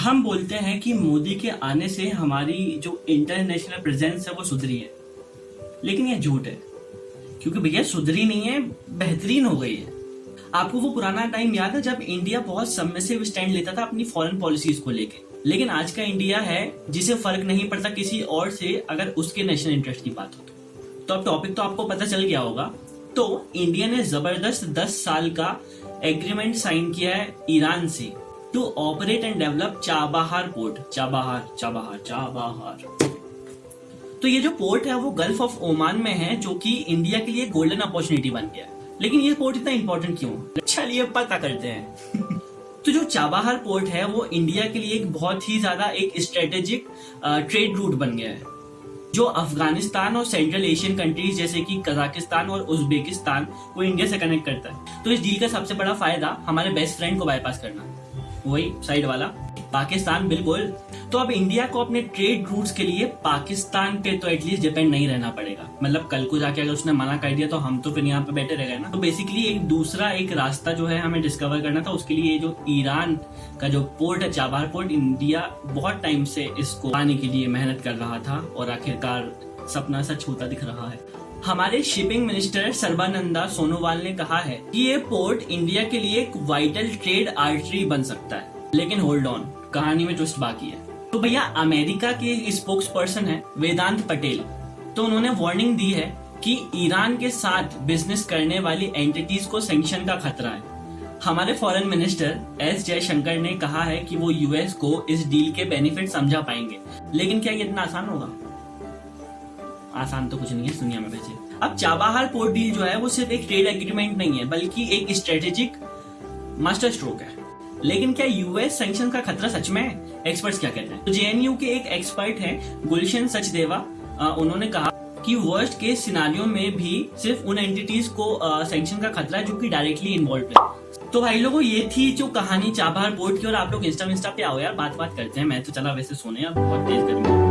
हम बोलते हैं कि मोदी के आने से हमारी जो इंटरनेशनल प्रेजेंस है वो सुधरी है, लेकिन ये झूठ है। क्योंकि भैया सुधरी नहीं है, बेहतरीन हो गई है। आपको वो पुराना टाइम याद है जब इंडिया बहुत सबमिसिव स्टैंड लेता था अपनी फॉरेन पॉलिसीज को लेके, लेकिन आज का इंडिया है जिसे फर्क नहीं पड़ता किसी और से अगर उसके नेशनल इंटरेस्ट की बात हो तो अब टॉपिक तो आपको पता चल गया होगा। तो इंडिया ने जबरदस्त 10 साल का एग्रीमेंट साइन किया है ईरान से to operate and develop Chabahar port. Chabahar. तो ये जो पोर्ट है वो गल्फ ऑफ ओमान में है, जो कि इंडिया के लिए गोल्डन अपॉर्चुनिटी बन गया। लेकिन ये पोर्ट इतना इंपॉर्टेंट क्यों? चलिए पता करते हैं। तो जो चाबहार पोर्ट है वो इंडिया के लिए एक बहुत ही ज्यादा एक स्ट्रेटेजिक ट्रेड रूट बन गया है, जो अफगानिस्तान और सेंट्रल एशियन कंट्रीज जैसे कि कजाकिस्तान और उज्बेकिस्तान को इंडिया से कनेक्ट करता है। तो इस डील का सबसे बड़ा फायदा हमारे बेस्ट फ्रेंड को बाईपास करना, वही साइड वाला पाकिस्तान। बिल्कुल। तो अब इंडिया को अपने ट्रेड रूट्स के लिए पाकिस्तान पे तो एटलीस्ट डिपेंड नहीं रहना पड़ेगा। मतलब कल को जाके अगर उसने मना कर दिया तो हम तो फिर यहाँ पे बैठे रह गए ना। तो बेसिकली एक दूसरा एक रास्ता जो है हमें डिस्कवर करना था, उसके लिए जो ईरान का जो पोर्ट है चाबहार पोर्ट, इंडिया बहुत टाइम से इसको पाने के लिए मेहनत कर रहा था और आखिरकार सपना सच होता दिख रहा है। हमारे शिपिंग मिनिस्टर सर्बानंदा सोनोवाल ने कहा है कि ये पोर्ट इंडिया के लिए एक वाइटल ट्रेड आर्टरी बन सकता है। लेकिन होल्ड ऑन, कहानी में ट्विस्ट बाकी है। तो भैया अमेरिका के स्पोक्स पर्सन है वेदांत पटेल, तो उन्होंने वार्निंग दी है कि ईरान के साथ बिजनेस करने वाली एंटिटीज को सैंक्शन का खतरा है। हमारे फॉरेन मिनिस्टर एस जयशंकर ने कहा है कि वो यूएस को इस डील के बेनिफिट समझा पाएंगे। लेकिन क्या ये इतना आसान होगा? आसान तो कुछ नहीं है इस दुनिया में वैसे। अब चाबहार पोर्ट डील जो है वो सिर्फ एक ट्रेड एग्रीमेंट नहीं है, बल्कि एक स्ट्रेटेजिक मास्टर स्ट्रोक है। लेकिन क्या यूएस सैंक्शन का खतरा सच में है? एक्सपर्ट्स क्या कहते हैं? तो जेएनयू के एक एक्सपर्ट हैं गुलशन सचदेवा, उन्होंने कहा कि वर्स्ट केस सिनारियो में भी सिर्फ उन एंटिटीज को सैंक्शन का खतरा है जो कि डायरेक्टली इन्वॉल्व है। तो भाई लोगों, ये थी जो कहानी चाबहार पोर्ट की। और आप लोग इंस्टा पे आओ यार, बात करते हैं। मैं तो चला वैसे सोने, अब बहुत तेज गर्मी।